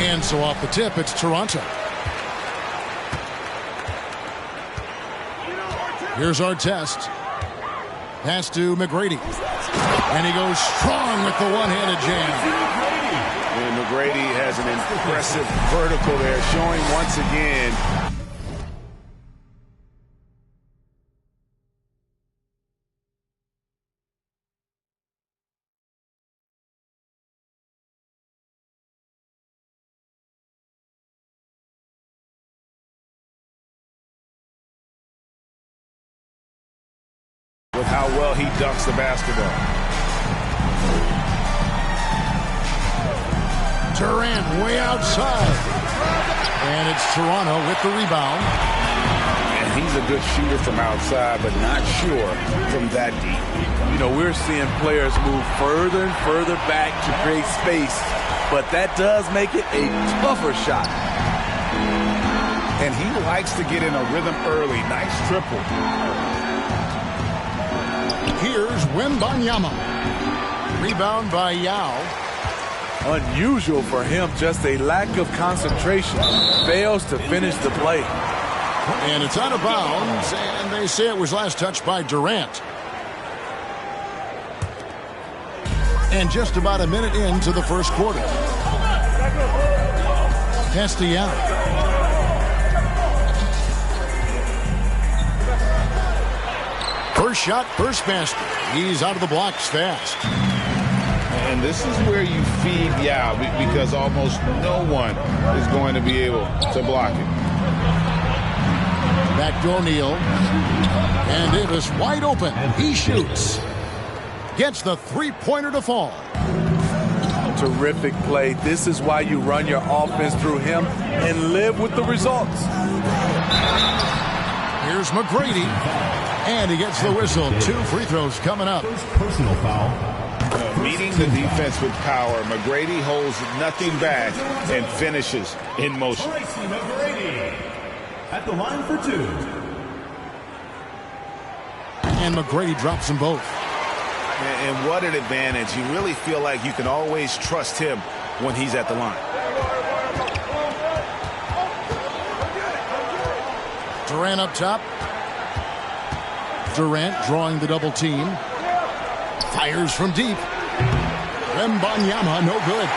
And so off the tip, it's Toronto. Here's Artest. Pass to McGrady. And he goes strong with the one-handed jam. And McGrady has an impressive vertical there, showing once again. With how well he dunks the basketball. Durant way outside. And it's Toronto with the rebound. And he's a good shooter from outside, but not sure from that deep. You know, we're seeing players move further and further back to create space, but that does make it a tougher shot. And he likes to get in a rhythm early. Nice triple. Here's Wembanyama. Rebound by Yao. Unusual for him, just a lack of concentration. Fails to finish the play. And it's out of bounds, and they say it was last touched by Durant. And just about a minute into the first quarter. Pass to Yao. First shot, first basket. He's out of the blocks fast. And this is where you feed Yao, because almost no one is going to be able to block it. Back to O'Neal. And Davis wide open. He shoots. Gets the three-pointer to fall. Terrific play. This is why you run your offense through him and live with the results. Here's McGrady. And he gets the whistle. 2 free throws coming up. Personal foul. Meeting the defense with power, McGrady holds nothing back and finishes in motion. Tracy McGrady at the line for 2. And McGrady drops them both. And what an advantage. You really feel like you can always trust him when he's at the line. Durant up top. Durant drawing the double team. Fires from deep. Wembanyama, no good.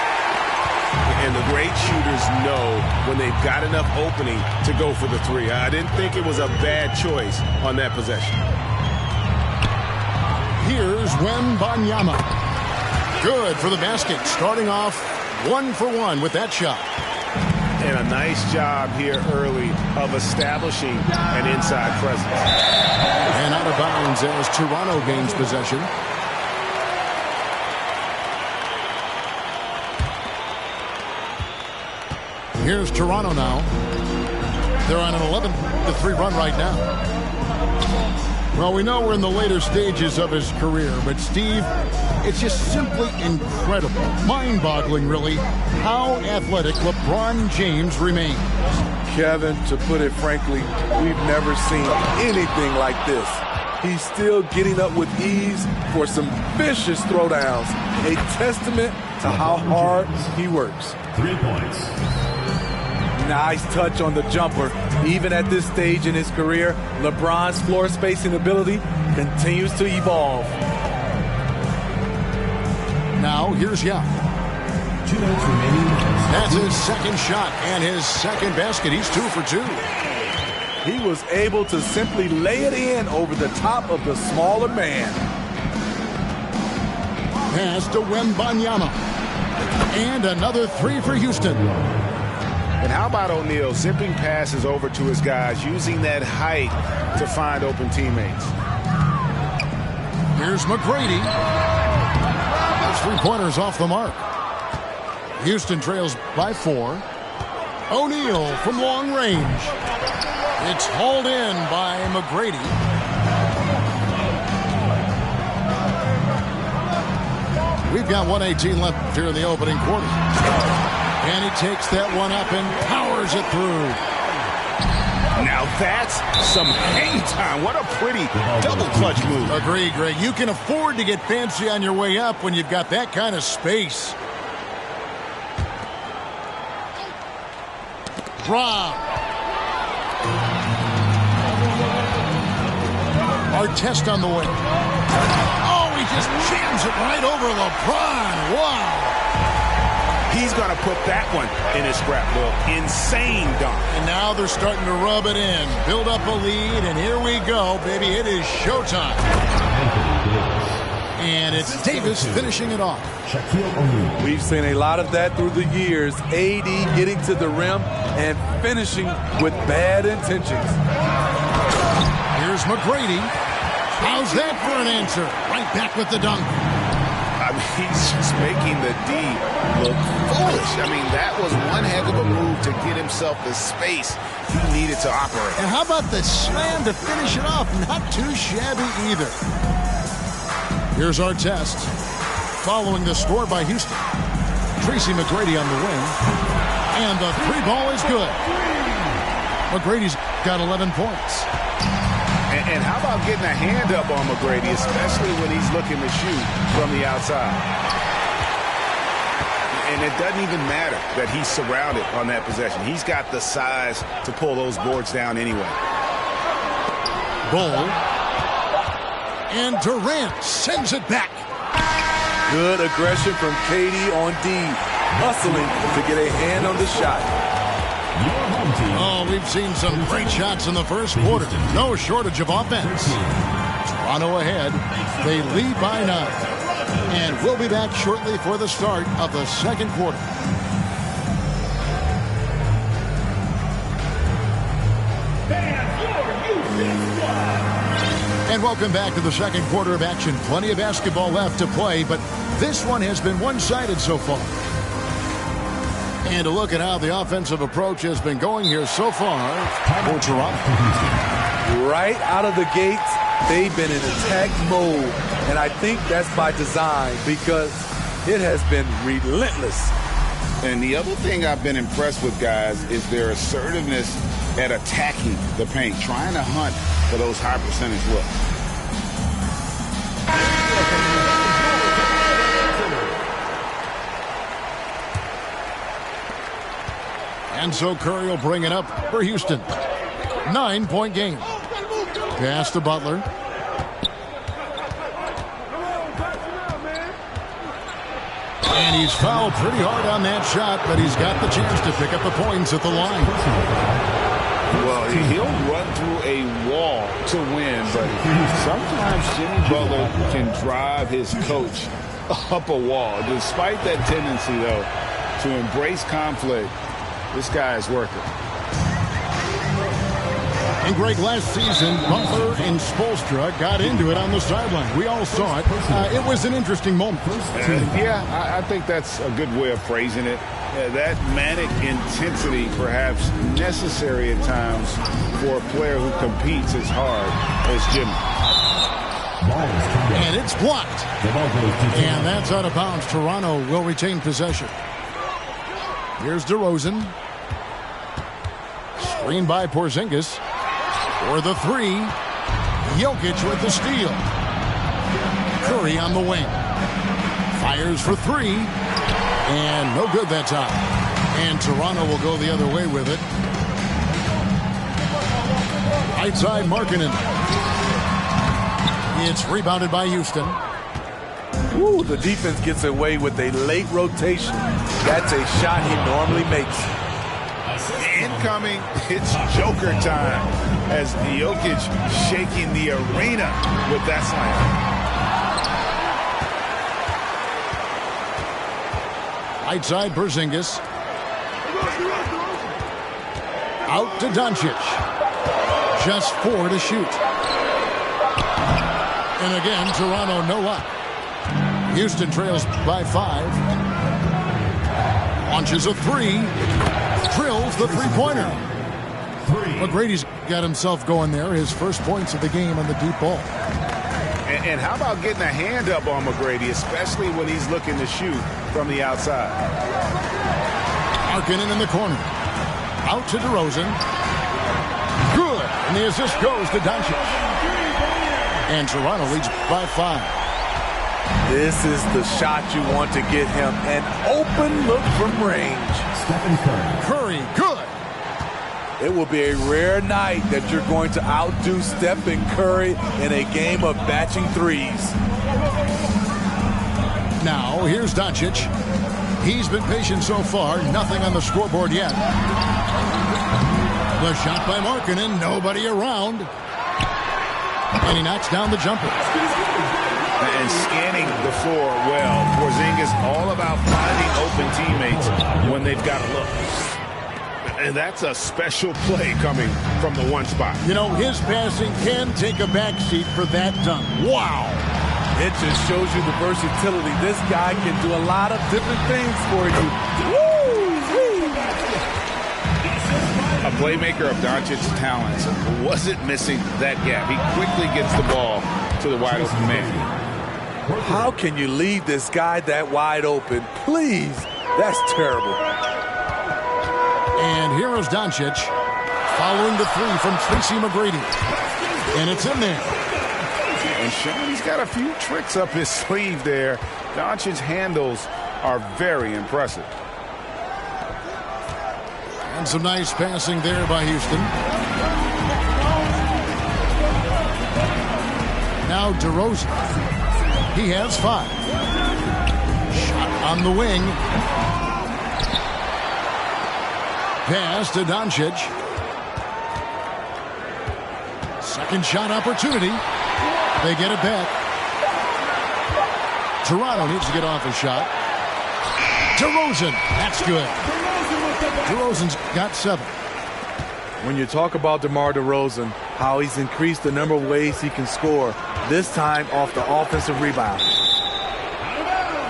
And the great shooters know when they've got enough opening to go for the three. I didn't think it was a bad choice on that possession. Here's Wembanyama. Good for the basket. Starting off 1 for 1 with that shot. And a nice job here early of establishing an inside presence. And out of bounds as Toronto gains possession. Here's Toronto now. They're on an 11-3 run right now. Well, we know we're in the later stages of his career, but Steve, it's just simply incredible, mind-boggling really, how athletic LeBron James remains. Kevin, to put it frankly, we've never seen anything like this. He's still getting up with ease for some vicious throwdowns, a testament to how hard he works. 3 points. Nice touch on the jumper. Even at this stage in his career, LeBron's floor spacing ability continues to evolve. Now, here's Yao. 2 minutes remaining. That's his second shot and his second basket. He's 2 for 2. He was able to simply lay it in over the top of the smaller man. Pass to Wembanyama. And another 3 for Houston. And how about O'Neal zipping passes over to his guys, using that height to find open teammates. Here's McGrady. Those 3-pointers off the mark. Houston trails by 4. O'Neal from long range. It's hauled in by McGrady. We've got 1:18 left here in the opening quarter. And he takes that one up and powers it through. Now that's some hang time. What a pretty double clutch move. Agree, Greg. You can afford to get fancy on your way up when you've got that kind of space. Rob. Artest on the wing. Oh, he just jams it right over LeBron. Wow. He's going to put that one in his scrapbook. Insane dunk. And now they're starting to rub it in. Build up a lead, and here we go, baby. It is showtime. And it's Davis finishing it off. We've seen a lot of that through the years. AD getting to the rim and finishing with bad intentions. Here's McGrady. How's that for an answer? Right back with the dunk. I mean, he's just making the D look foolish. I mean, that was one heck of a move to get himself the space he needed to operate. And how about the slam to finish it off? Not too shabby either. Here's our test. Following the score by Houston. Tracy McGrady on the wing. And the three ball is good. McGrady's got 11 points. And how about getting a hand up on McGrady, especially when he's looking to shoot from the outside? And it doesn't even matter that he's surrounded on that possession. He's got the size to pull those boards down anyway. Bull. And Durant sends it back. Good aggression from KD on D. Hustling to get a hand on the shot. Oh, we've seen some great shots in the first quarter. No shortage of offense. Toronto ahead. They lead by 9. And we'll be back shortly for the start of the second quarter. And welcome back to the second quarter of action. Plenty of basketball left to play, but this one has been one-sided so far. And a look at how the offensive approach has been going here so far for Toronto. Right out of the gates, they've been in attack mode. And I think that's by design because it has been relentless. And the other thing I've been impressed with, guys, is their assertiveness at attacking the paint, trying to hunt for those high percentage looks. And so Curry will bring it up for Houston. 9-point game. Pass to Butler. And he's fouled pretty hard on that shot, but he's got the chance to pick up the points at the line. Well, he'll run through a wall to win, but sometimes Jimmy Butler can drive his coach up a wall. Despite that tendency, though, to embrace conflict, this guy is working. And Greg, last season, Butler and Spoelstra got into it on the sideline. We all saw it. It was an interesting moment. Yeah, I think that's a good way of phrasing it. That manic intensity perhaps necessary at times for a player who competes as hard as Jimmy. And it's blocked. And that's out of bounds. Toronto will retain possession. Here's DeRozan. Screen by Porzingis. For the three. Jokic with the steal. Curry on the wing. Fires for three. And no good that time. And Toronto will go the other way with it. Right side, Markkanen. It's rebounded by Houston. Ooh, the defense gets away with a late rotation. That's a shot he normally makes. Incoming, it's Joker time as Jokic shaking the arena with that slam. Right side, Porzingis. Out to Doncic. Just 4 to shoot. And again, Toronto no luck. Houston trails by 5. Launches a 3. Drills the three-pointer. McGrady's got himself going there. His first points of the game on the deep ball. And how about getting a hand up on McGrady, especially when he's looking to shoot from the outside? Markkanen in the corner. Out to DeRozan. And the assist goes to Doncic. And Toronto leads by 5. This is the shot you want to get him. An open look from range. Stephen Curry. Curry, good. It will be a rare night that you're going to outdo Stephen Curry in a game of batching threes. Now, here's Doncic. He's been patient so far. Nothing on the scoreboard yet. The shot by Markkanen. Nobody around. And he knocks down the jumper. And scanning the floor well. Porzingis all about finding open teammates when they've got a look. And that's a special play coming from the one spot. You know, his passing can take a backseat for that dunk. Wow. It just shows you the versatility. This guy can do a lot of different things for you. Woo! A playmaker of Doncic's talents wasn't missing that gap. He quickly gets the ball to the wide open man. How can you leave this guy that wide open? Please. That's terrible. And here is Doncic following the three from Tracy McGrady. And it's in there. And Sean, he's got a few tricks up his sleeve there. Doncic's handles are very impressive. And some nice passing there by Houston. Now DeRozan. He has 5. Shot on the wing. Pass to Doncic. Second shot opportunity. They get it back. Toronto needs to get off a shot. DeRozan. That's good. DeRozan's got 7. When you talk about DeMar DeRozan, how he's increased the number of ways he can score, this time off the offensive rebound.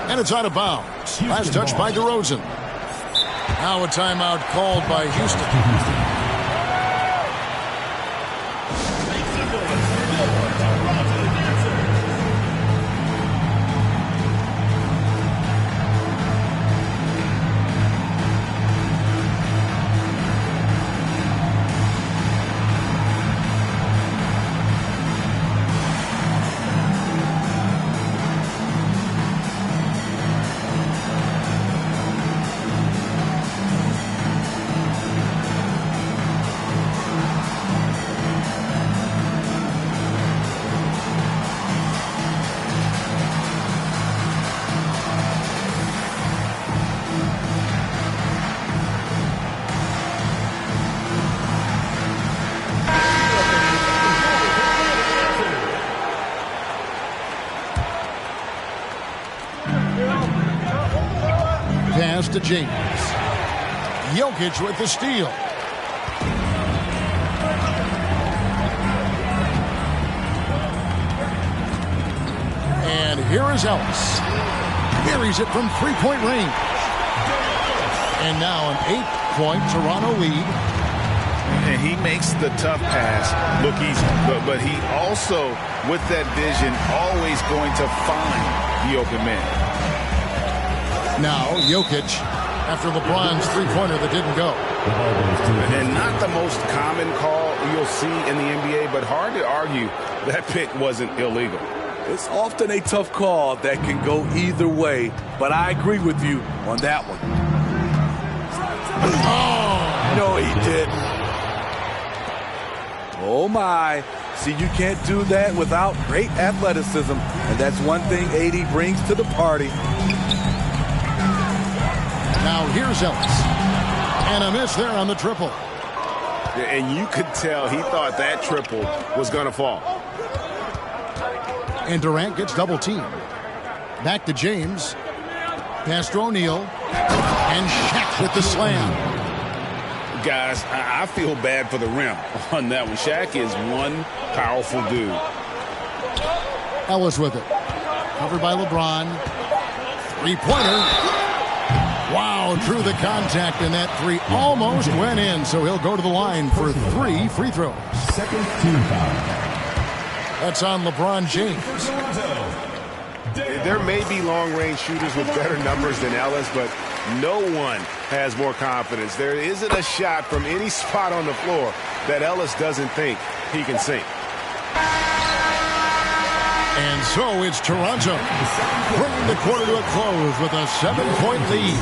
And it's out of bounds. Last touch by DeRozan. Now a timeout called by Houston. Pass to James. Jokic with the steal. And here is Ellis. Carries it from three-point range. And now an 8-point Toronto lead. And he makes the tough pass look easy. But he also, with that vision, always going to find the open man. Now Jokic after LeBron's three-pointer that didn't go. And not the most common call you'll see in the NBA, but hard to argue that pick wasn't illegal. It's often a tough call that can go either way, but I agree with you on that one. Oh, no, he didn't. Oh, my. See, you can't do that without great athleticism, and that's one thing AD brings to the party. Now here's Ellis. And a miss there on the triple. And you could tell he thought that triple was going to fall. And Durant gets double-teamed. Back to James. Pass to O'Neal. And Shaq with the slam. Guys, I feel bad for the rim on that one. Shaq is one powerful dude. Ellis with it. Covered by LeBron. Three-pointer. Wow, drew the contact, and that three almost went in, so he'll go to the line for 3 free throws. Second team foul. That's on LeBron James. There may be long-range shooters with better numbers than Ellis, but No one has more confidence. There isn't a shot from any spot on the floor that Ellis doesn't think he can sink. And so it's Toronto bringing the quarter to a close with a 7-point lead.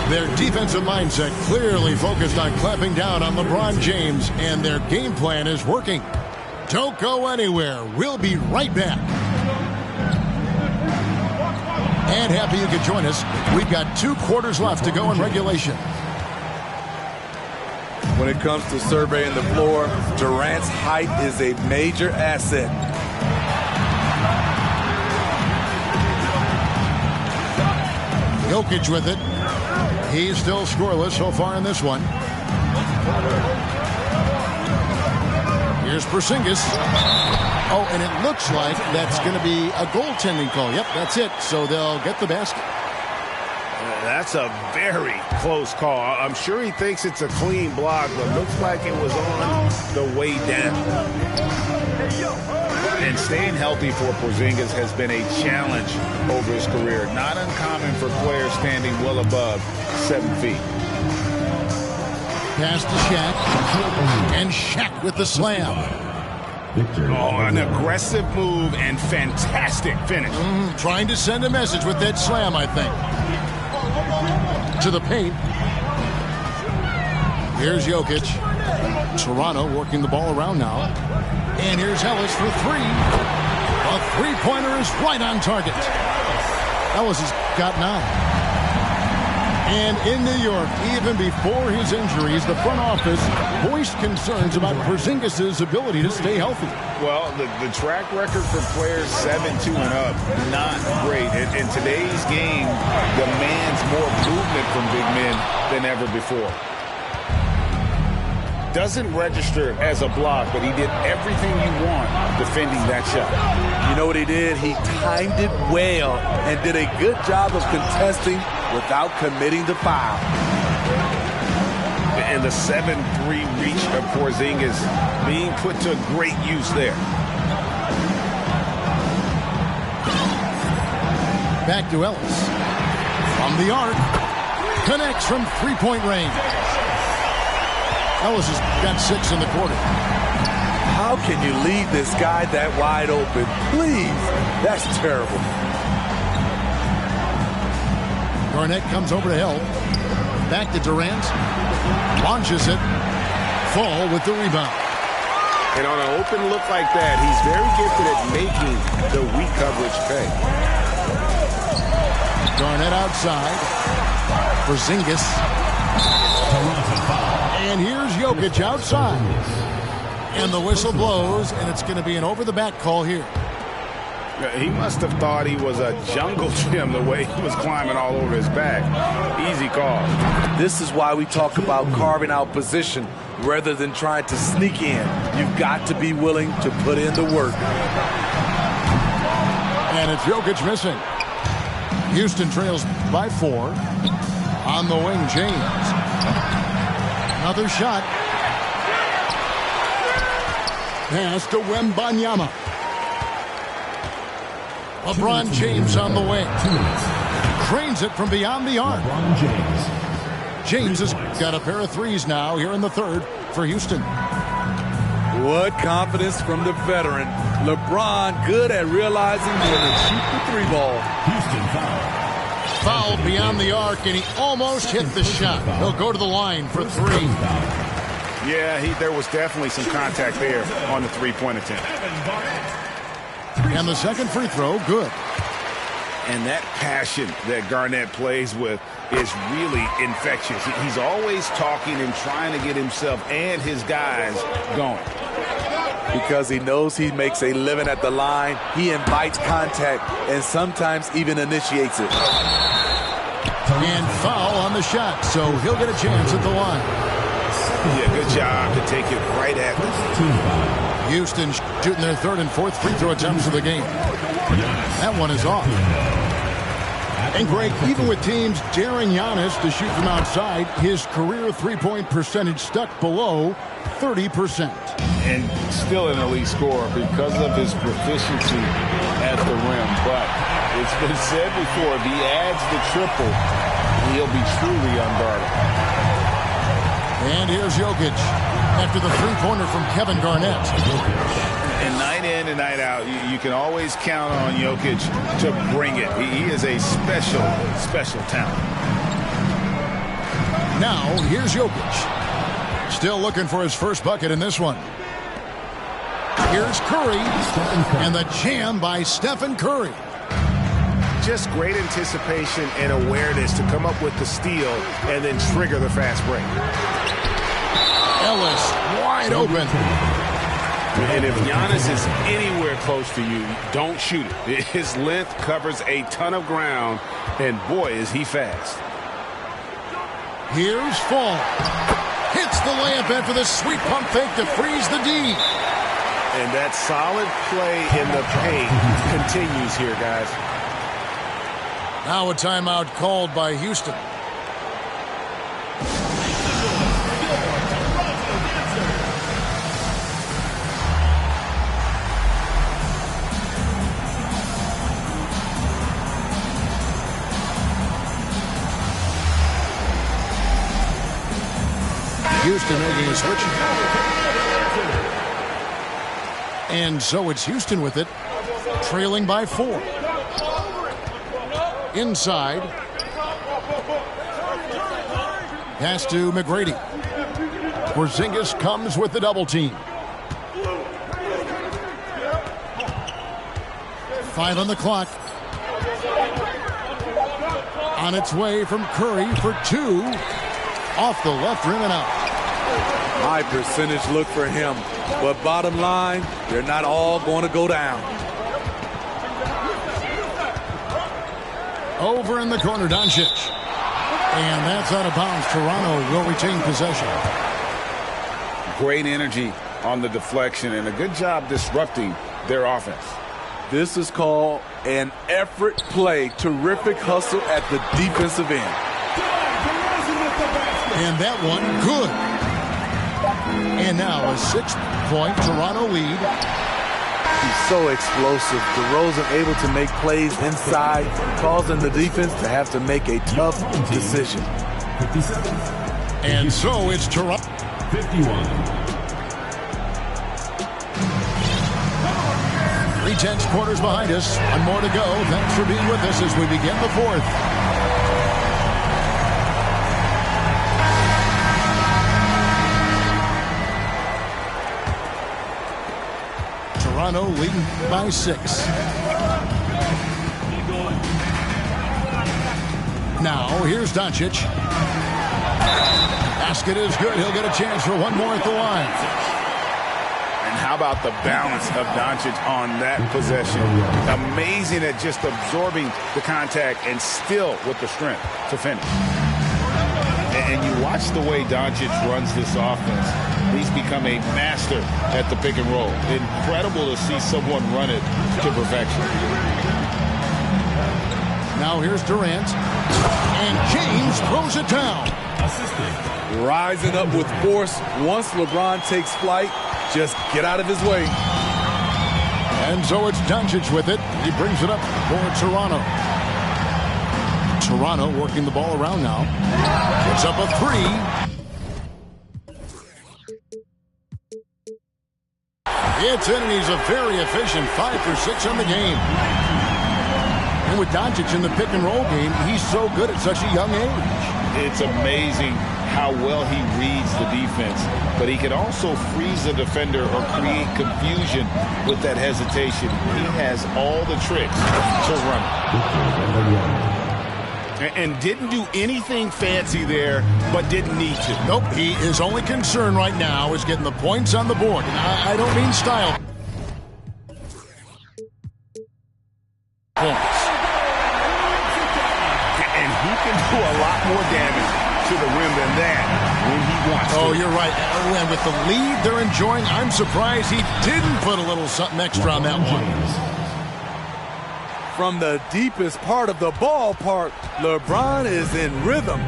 Their defensive mindset clearly focused on clamping down on LeBron James, and their game plan is working. Don't go anywhere. We'll be right back. And happy you could join us. We've got 2 quarters left to go in regulation. When it comes to surveying the floor, Durant's height is a major asset. Jokic with it. He's still scoreless so far in this one. Here's Porzingis. Oh, and it looks like that's going to be a goaltending call. Yep, that's it. So they'll get the basket. That's a very close call. I'm sure he thinks it's a clean block, but looks like it was on the way down. And staying healthy for Porzingis has been a challenge over his career. Not uncommon for players standing well above 7 feet. Pass to Shaq. And Shaq with the slam. Oh, an aggressive move and fantastic finish. Trying to send a message with that slam, I think. To the paint. Here's Jokic. Toronto working the ball around now. And here's Ellis for 3. A three-pointer is right on target. Ellis has got 9. And in New York, even before his injuries, the front office voiced concerns about Porzingis' ability to stay healthy. Well, the track record for players 7-2 and up, not great. In today's game, demands more movement from big men than ever before. Doesn't register as a block, but he did everything you want defending that shot. You know what he did? He timed it well and did a good job of contesting without committing the foul. And the 7-3 reach of Porzingis being put to great use there. Back to Ellis. From the arc. Connects from three-point range. Ellis has got 6 in the quarter. How can you leave this guy that wide open? Please. That's terrible. Garnett comes over to help. Back to Durant. Launches it. Fall with the rebound. And on an open look like that, he's very gifted at making the weak coverage pay. Garnett outside. Porzingis. And here's Jokic outside. And the whistle blows, and it's going to be an over-the-back call here. He must have thought he was a jungle gym the way he was climbing all over his back. Easy call. This is why we talk about carving out position rather than trying to sneak in. You've got to be willing to put in the work. And it's Jokic missing. Houston trails by 4. On the wing, James. Another shot. Pass to Wembanyama. LeBron James on the wing. Cranes it from beyond the arc. James has got a pair of threes now here in the third for Houston. What confidence from the veteran. LeBron good at realizing when to shoot the 3 ball. Houston foul. Fouled beyond the arc, and he almost hit the shot. He'll go to the line for 3. Yeah, there was definitely some contact there on the three-point attempt. And the second free throw, good. And that passion that Garnett plays with is really infectious. He's always talking and trying to get himself and his guys going. Because he knows he makes a living at the line, he invites contact and sometimes even initiates it. And foul on the shot, so he'll get a chance at the line. Yeah, good job to take it right at them. Houston shooting their third and fourth free throw attempts of the game. That one is off. And Greg, even with teams daring Giannis to shoot from outside, his career three-point percentage stuck below 30%. And still an elite scorer because of his proficiency at the rim. But it's been said before, if he adds the triple, he'll be truly unguarded. And here's Jokic after the three-pointer from Kevin Garnett. And night in and night out, you can always count on Jokic to bring it. He is a special, special talent. Now, here's Jokic. Still looking for his first bucket in this one. Here's Curry, and the jam by Stephen Curry. Just great anticipation and awareness to come up with the steal and then trigger the fast break. Ellis wide open. And if Giannis is anywhere close to you, don't shoot it. His length covers a ton of ground, and boy, is he fast. Here's Fall. Hits the layup in for the sweet pump fake to freeze the D. And that solid play in the paint continues here, guys. Now a timeout called by Houston. Houston making a switch. And so it's Houston with it, trailing by 4. Inside. Pass to McGrady. Porzingis comes with the double team. 5 on the clock. On its way from Curry for 2. Off the left rim and out. High percentage look for him. But bottom line, they're not all going to go down. Over in the corner, Doncic. And that's out of bounds. Toronto will retain possession. Great energy on the deflection and a good job disrupting their offense. This is called an effort play. Terrific hustle at the defensive end. And that one, good. And now a 6-point Toronto lead. He's so explosive. DeRozan able to make plays inside, causing the defense to have to make a tough decision. 57. And so it's Toronto. 51. 3/10 quarters behind us. One more to go. Thanks for being with us as we begin the fourth. Toronto leading by 6. Now, here's Doncic. Basket is good. He'll get a chance for one more at the line. And how about the balance of Doncic on that possession? Amazing at just absorbing the contact and still with the strength to finish. And you watch the way Doncic runs this offense. He's become a master at the pick and roll. Incredible to see someone run it to perfection. Now here's Durant. And James throws it down. Rising up with force. Once LeBron takes flight, just get out of his way. And so it's Doncic with it. He brings it up for Toronto. Toronto working the ball around now. Puts up a 3. It's in, and he's a very efficient 5 for 6 on the game. And with Doncic in the pick and roll game, he's so good at such a young age. It's amazing how well he reads the defense, but he can also freeze the defender or create confusion with that hesitation. He has all the tricks to run it. And didn't do anything fancy there, but didn't need to. Nope, his only concern right now is getting the points on the board. And I don't mean style points. And he can do a lot more damage to the rim than that when he wants to. Oh, you're right. And with the lead they're enjoying, I'm surprised he didn't put a little something extra on that one. From the deepest part of the ballpark, LeBron is in rhythm.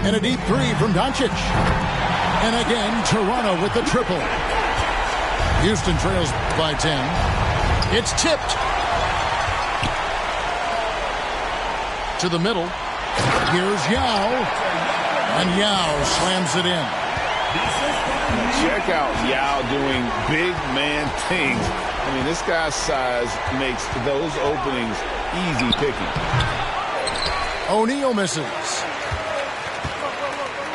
And a deep 3 from Doncic. And again, Toronto with the triple. Houston trails by 10. It's tipped. To the middle. Here's Yao. And Yao slams it in. Check out Yao doing big man things. I mean, this guy's size makes those openings easy picking. O'Neal misses.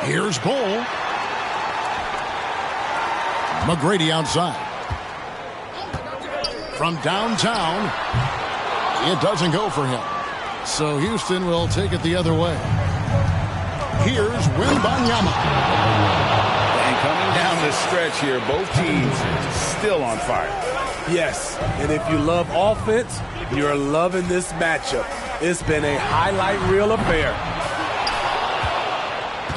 Here's Bull. McGrady outside. From downtown, it doesn't go for him. So Houston will take it the other way. Here's Wembanyama. And coming down the stretch here, both teams still on fire. Yes, and if you love offense, you're loving this matchup. It's been a highlight reel affair.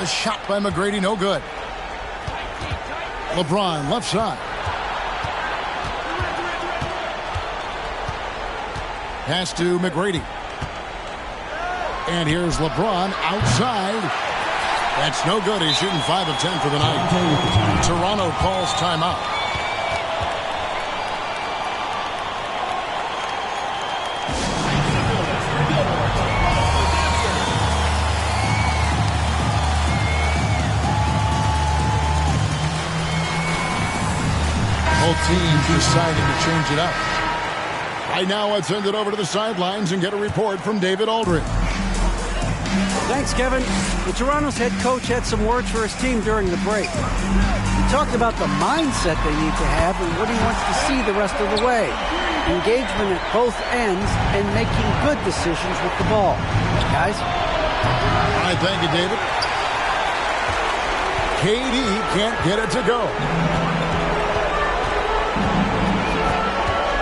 A shot by McGrady, no good. LeBron, left side. Pass to McGrady. And here's LeBron outside. That's no good. He's shooting 5 of 10 for the night. Toronto calls timeout. Both teams deciding to change it up. Right now, let's send it over to the sidelines and get a report from David Aldridge. Thanks, Kevin. The Toronto's head coach had some words for his team during the break. He talked about the mindset they need to have and what he wants to see the rest of the way. Engagement at both ends and making good decisions with the ball. Guys? All right, thank you, David. KD can't get it to go.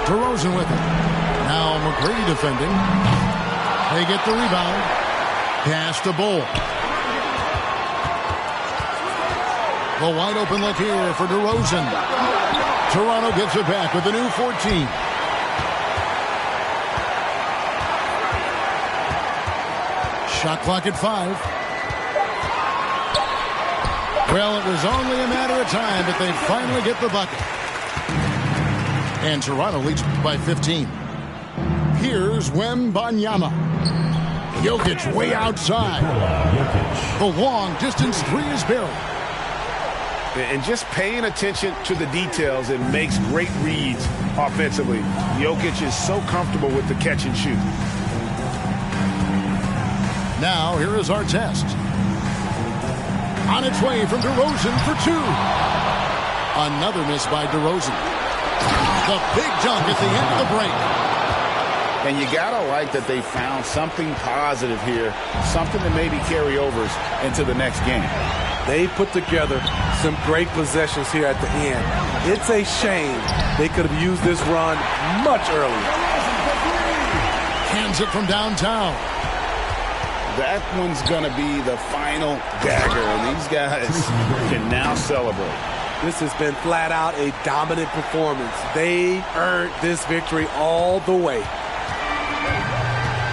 DeRozan with it. Now McGrady defending. They get the rebound. Pass to Bull. The wide open look here for DeRozan. Toronto gets it back with a new 14. Shot clock at 5. Well, it was only a matter of time, but they finally get the bucket. And Toronto leads by 15. Here's Wembanyama. Jokic way outside. The long distance three is buried. And just paying attention to the details, it makes great reads offensively. Jokic is so comfortable with the catch and shoot. Now, here is our test. On its way from DeRozan for 2. Another miss by DeRozan. The big dunk at the end of the break. And you got to like that they found something positive here, something that maybe carry overs into the next game. They put together some great possessions here at the end. It's a shame they could have used this run much earlier. Hands it from downtown. That one's going to be the final dagger, and these guys can now celebrate. This has been flat out a dominant performance. They earned this victory all the way.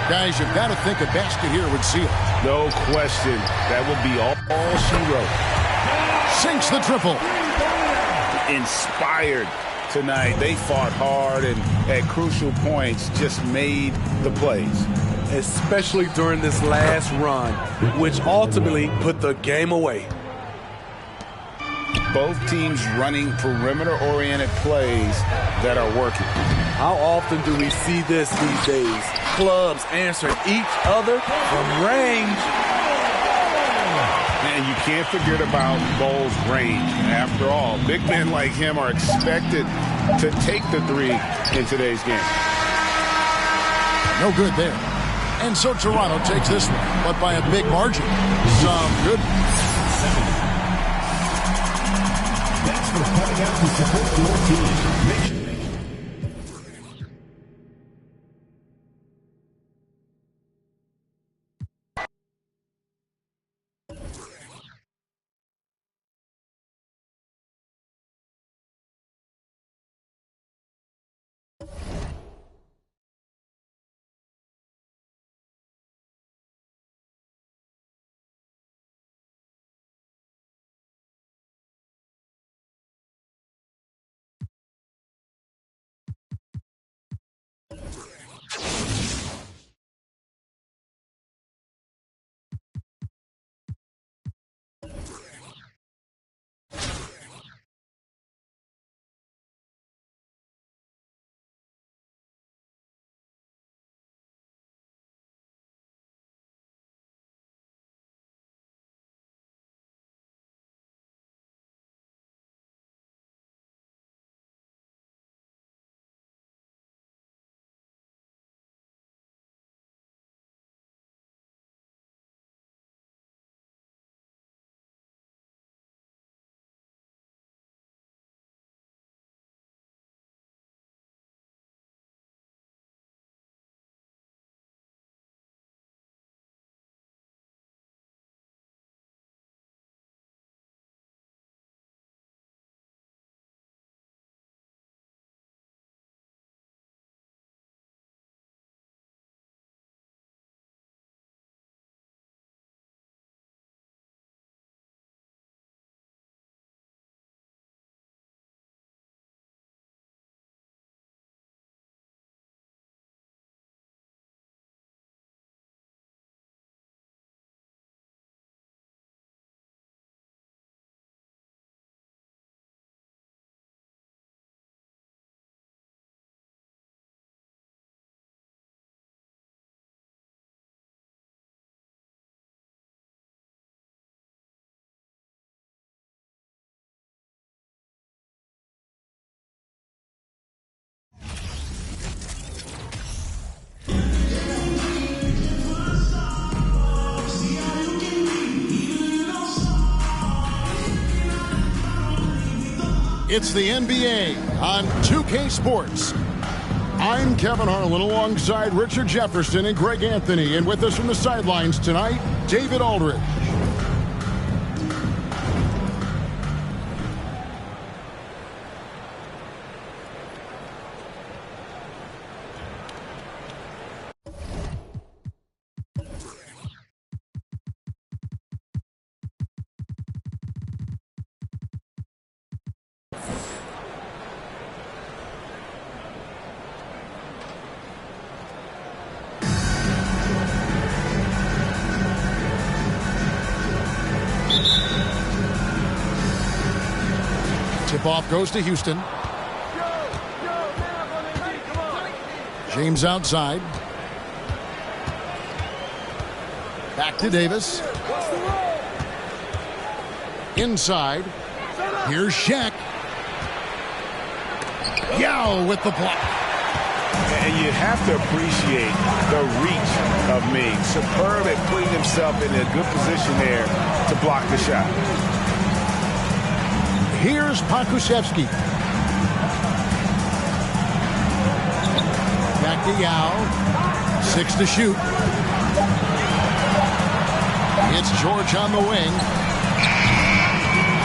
Guys, you've got to think a basket here would seal it. No question. That would be all she wrote. Sinks the triple. Inspired tonight. They fought hard and at crucial points just made the plays. Especially during this last run, which ultimately put the game away. Both teams running perimeter-oriented plays that are working. How often do we see this these days? Clubs answering each other from range. And you can't forget about Bull's range. After all, big men like him are expected to take the three in today's game. No good there. And so Toronto takes this one, but by a big margin. Some good. Thanks for coming out to support your team. Make sure It's the NBA on 2K Sports. I'm Kevin Harlan alongside Richard Jefferson and Greg Anthony. And with us from the sidelines tonight, David Aldridge. Tip-off goes to Houston. James outside. Back to Davis. Inside. Here's Shaq. Yao with the block. And you have to appreciate the reach of Ming. Superb at putting himself in a good position there to block the shot. Here's Pokusevski. Back to Yao. 6 to shoot. It's George on the wing.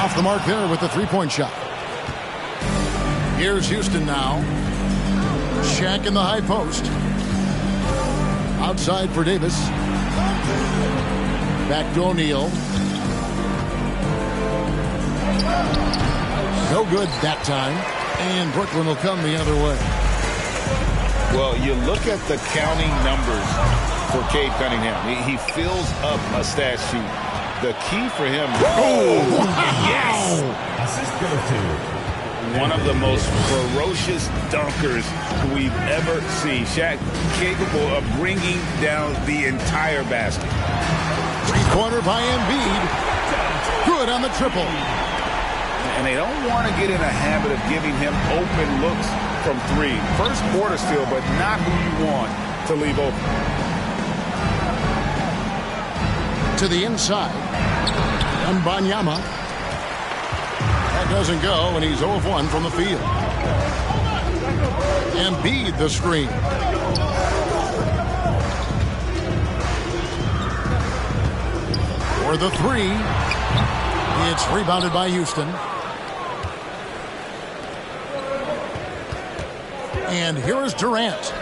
Off the mark there with the three-point shot. Here's Houston now. Shaq in the high post. Outside for Davis. Back to O'Neal. No good that time. And Brooklyn will come the other way. Well, you look at the counting numbers for Cade Cunningham. He fills up a stat sheet. The key for him. Oh, yes! Assist goes to One of the most ferocious dunkers we've ever seen. Shaq capable of bringing down the entire basket. Three-pointer by Embiid. Good on the triple. And they don't want to get in a habit of giving him open looks from three. First quarter still, but not who you want to leave open. To the inside. Wembanyama. That doesn't go, and he's 0 of 1 from the field. Embiid the screen. For the three. It's rebounded by Houston. And here is Durant.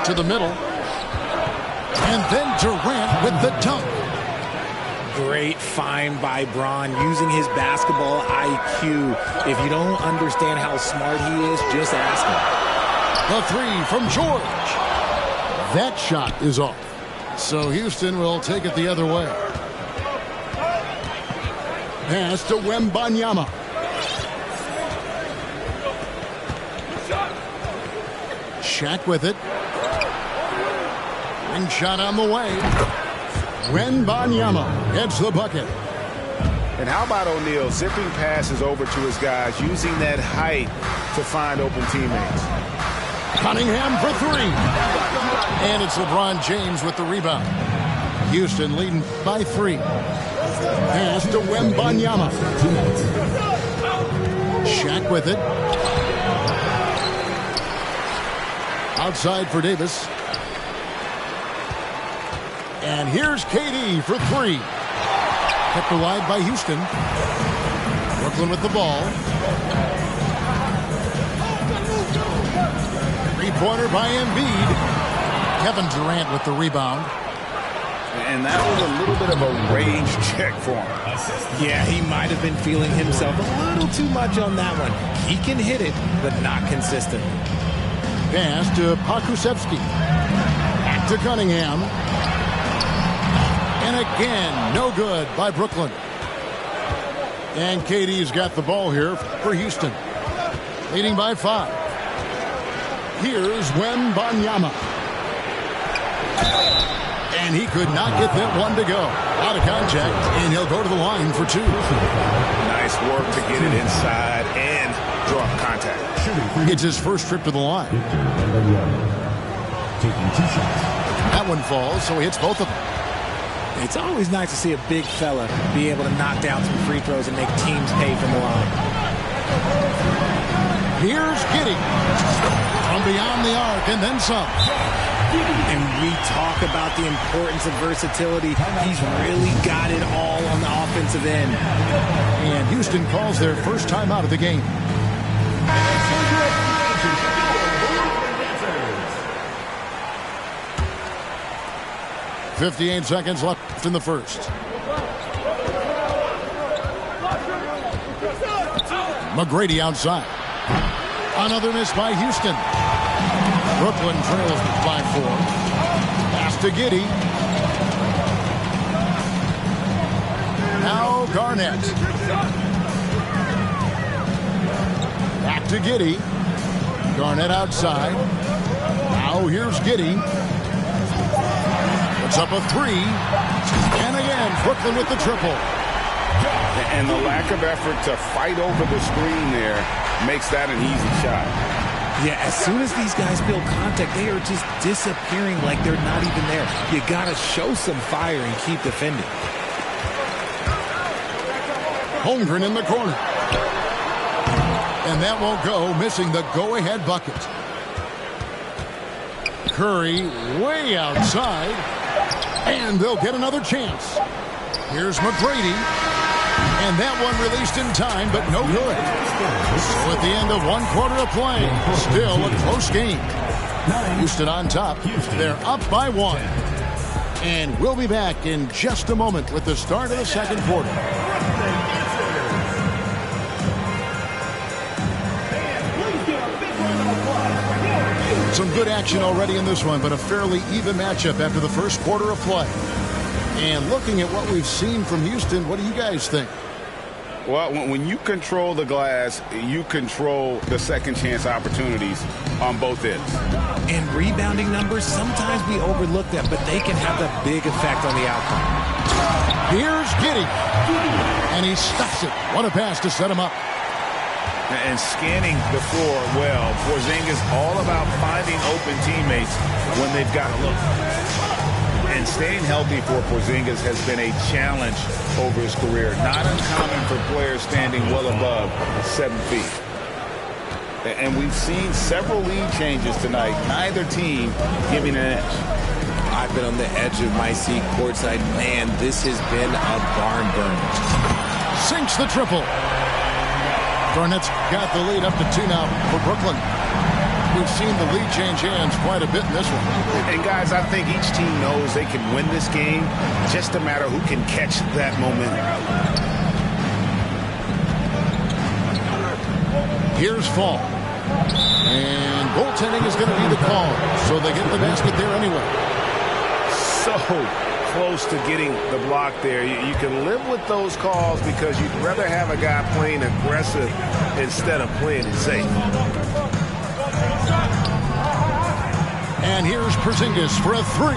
To the middle. And then Durant with the dunk. Great find by Bron using his basketball IQ. If you don't understand how smart he is, just ask him. The three from George. That shot is off. So Houston will take it the other way. Pass to Wembanyama. Shaq with it. Ring shot on the way. Wembanyama heads the bucket. And how about O'Neal zipping passes over to his guys, using that height to find open teammates. Cunningham for three. And it's LeBron James with the rebound. Houston leading by 3. Pass to Wembanyama. Shaq with it. Outside for Davis. And here's KD for 3. Kept alive by Houston. Brooklyn with the ball. Three-pointer by Embiid. Kevin Durant with the rebound. And that was a little bit of a range check for him. Yeah, he might have been feeling himself a little too much on that one. He can hit it, but not consistent. Pass to Pokusevski. Back to Cunningham. And again, no good by Brooklyn. And KD's got the ball here for Houston. Leading by 5. Here's Wembanyama. And he could not get that one to go. Out of contact, and he'll go to the line for 2. Nice work to get it inside and draw contact. It's his first trip to the line. Taking 2 shots. That one falls, so he hits both of them. It's always nice to see a big fella be able to knock down some free throws and make teams pay from the line. Here's Giddey from beyond the arc and then some. And we talk about the importance of versatility. He's really got it all on the offensive end. And Houston calls their first time out of the game. 58 seconds left in the first. McGrady outside. Another miss by Houston. Brooklyn trails by 4. Pass to Giddey. Now Garnett. Back to Giddey. Garnett outside. Now here's Giddey. Puts up a 3. And again, Brooklyn with the triple. And the lack of effort to fight over the screen there makes that an easy shot. Yeah, as soon as these guys feel contact, they are just disappearing like they're not even there. You got to show some fire and keep defending. Holmgren in the corner. And that won't go, missing the go-ahead bucket. Curry way outside. And they'll get another chance. Here's McGrady. And that one released in time, but no good. So at the end of 1 quarter of play, still a close game. Houston on top. They're up by 1. And we'll be back in just a moment with the start of the second quarter. Some good action already in this one, but a fairly even matchup after the first quarter of play. And looking at what we've seen from Houston, what do you guys think? Well, when you control the glass, you control the second chance opportunities on both ends. And rebounding numbers, sometimes we overlook them, but they can have a big effect on the outcome. Here's Giddey. And he stuffs it. What a pass to set him up. And scanning the floor well, Porzingis all about finding open teammates when they've got a look. And staying healthy for Porzingis has been a challenge over his career. Not uncommon for players standing well above 7 feet. And we've seen several lead changes tonight. Neither team giving an edge. I've been on the edge of my seat courtside. Man, this has been a barn burner. Sinks the triple. Garnett's got the lead up to 2 now for Brooklyn. We've seen the lead change hands quite a bit in this one. And guys, I think each team knows they can win this game. Just a matter who can catch that momentum. Here's Fall. And goaltending is going to be the call. So they get the basket there anyway. So close to getting the block there. You can live with those calls because you'd rather have a guy playing aggressive instead of playing it safe. And here's Porzingis for a 3.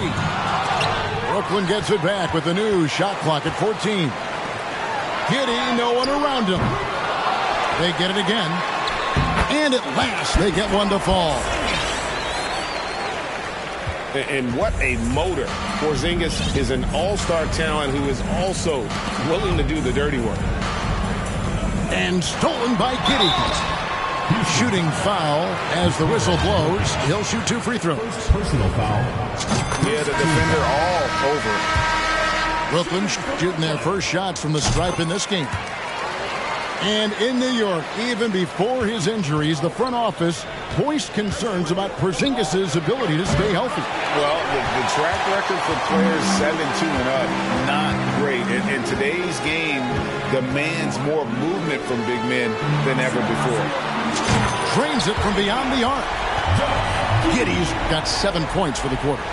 Brooklyn gets it back with the new shot clock at 14. Giddey, no one around him. They get it again. And at last, they get one to fall. And what a motor. Porzingis is an all-star talent who is also willing to do the dirty work. And stolen by Giddey. Shooting foul as the whistle blows. He'll shoot 2 free throws. Personal foul. Yeah, the defender all over. Brooklyn shooting their first shots from the stripe in this game. And in New York, even before his injuries, the front office voiced concerns about Porzingis' ability to stay healthy. Well, the track record for players 7-2 and up, not great. And today's game demands more movement from big men than ever before. Drains it from beyond the arc. Giddey's got 7 points for the quarter.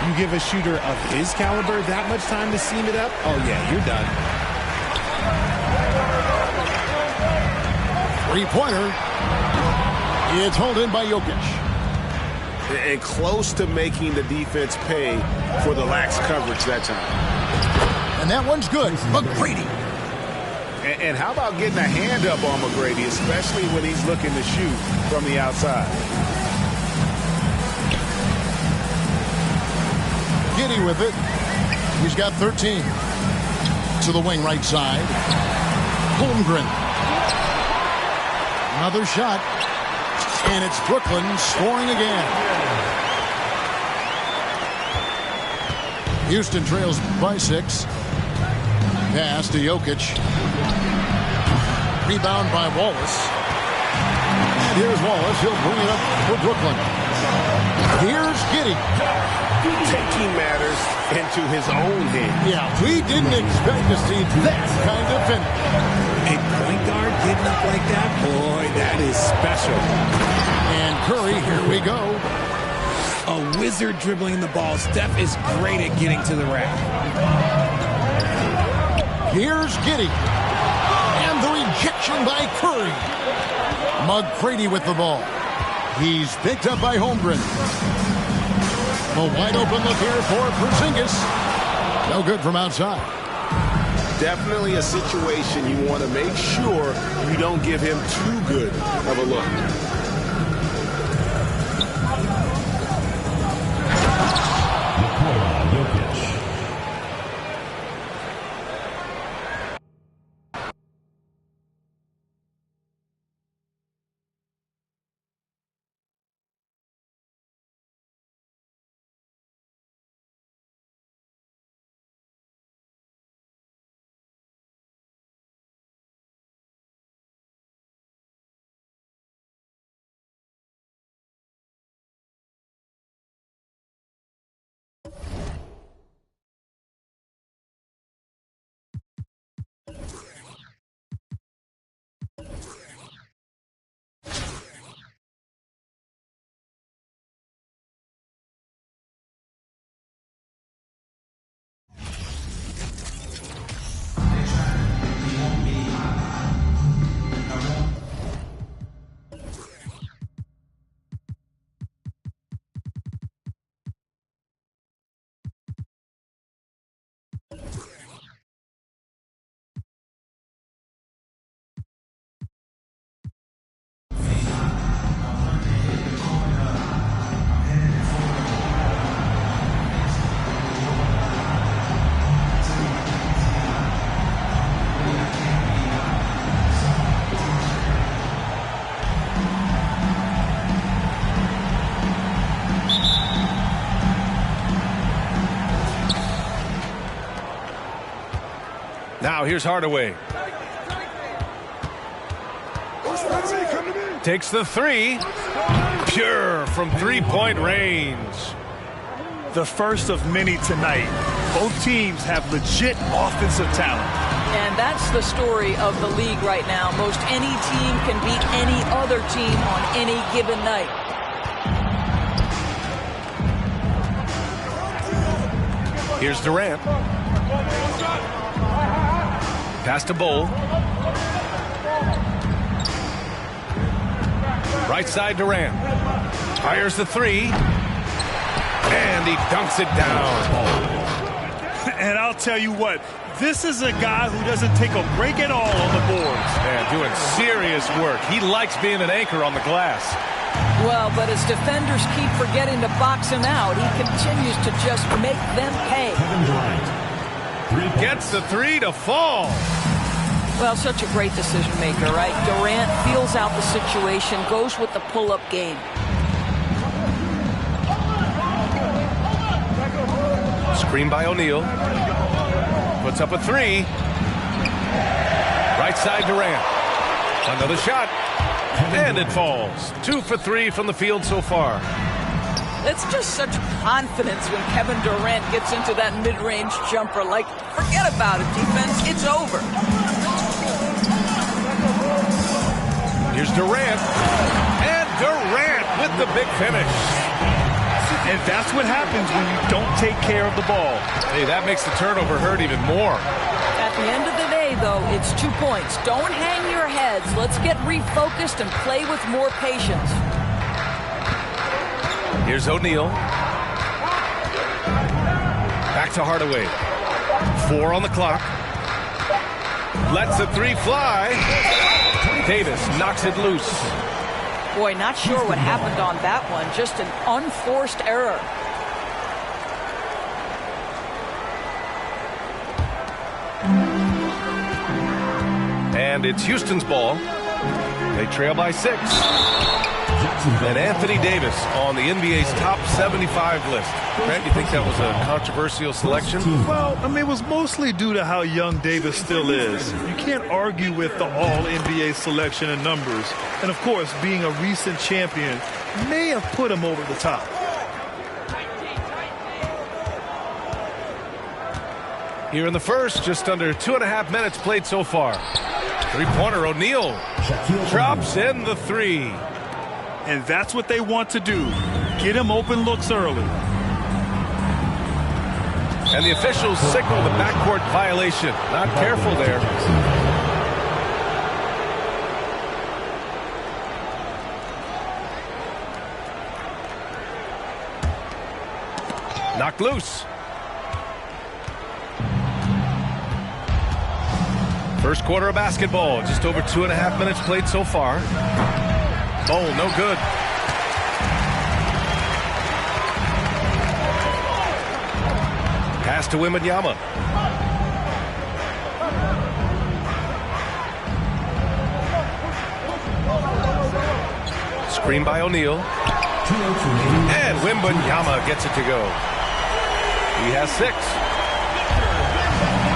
You give a shooter of his caliber that much time to seam it up? Oh, yeah, you're done. Three-pointer. It's held in by Jokic. And close to making the defense pay for the lax coverage that time. And that one's good. McGrady. And how about getting a hand up on McGrady, especially when he's looking to shoot from the outside? Giddey with it. He's got 13. To the wing right side. Holmgren. Another shot. And it's Brooklyn scoring again. Houston trails by 6. Pass to Jokic. Rebound by Wallace. And here's Wallace. He'll bring it up for Brooklyn. Here's Giddey. Taking matters into his own hands. Yeah, we didn't expect to see that kind of finish. A point guard getting up like that, boy, that is special. And Curry, here we go. A wizard dribbling the ball. Steph is great at getting to the rack. Here's Giddey. And the rejection by Curry. McGrady with the ball. He's picked up by Holmgren. A wide open look here for Porzingis. No good from outside. Definitely a situation you want to make sure you don't give him too good of a look. Now here's Hardaway. Takes the three. Pure from three-point range. The first of many tonight. Both teams have legit offensive talent. And that's the story of the league right now. Most any team can beat any other team on any given night. Here's Durant. Pass to Bol. Right side Durant. Fires the three. And he dunks it down. And I'll tell you what, this is a guy who doesn't take a break at all on the boards. Man, doing serious work. He likes being an anchor on the glass. Well, but as defenders keep forgetting to box him out, he continues to just make them pay. Gets the three to fall. Well, such a great decision maker, right? Durant feels out the situation, goes with the pull-up game. Screen by O'Neal. Puts up a three. Right side Durant. Another shot. And it falls. 2 for 3 from the field so far. It's just such confidence when Kevin Durant gets into that mid-range jumper. Like, forget about it, defense. It's over. Here's Durant. And Durant with the big finish. And that's what happens when you don't take care of the ball. Hey, that makes the turnover hurt even more. At the end of the day, though, it's 2 points. Don't hang your heads. Let's get refocused and play with more patience. Here's O'Neal. Back to Hardaway. 4 on the clock. Lets the three fly. Davis knocks it loose. Boy, not sure what happened on that one. Just an unforced error. And it's Houston's ball. They trail by 6. And Anthony Davis on the NBA's top 75 list. Grant, you think that was a controversial selection? Well, I mean, it was mostly due to how young Davis still is. You can't argue with the all-NBA selection and numbers. And, of course, being a recent champion may have put him over the top. Here in the first, just under 2.5 minutes played so far. Three-pointer, O'Neal drops in the 3. And that's what they want to do. Get him open looks early. And the officials signal the backcourt violation. Not careful there. Knocked loose. First quarter of basketball. Just over 2.5 minutes played so far. Oh, no good. Pass to Wembanyama. Screen by O'Neal. And Wembanyama gets it to go. He has 6.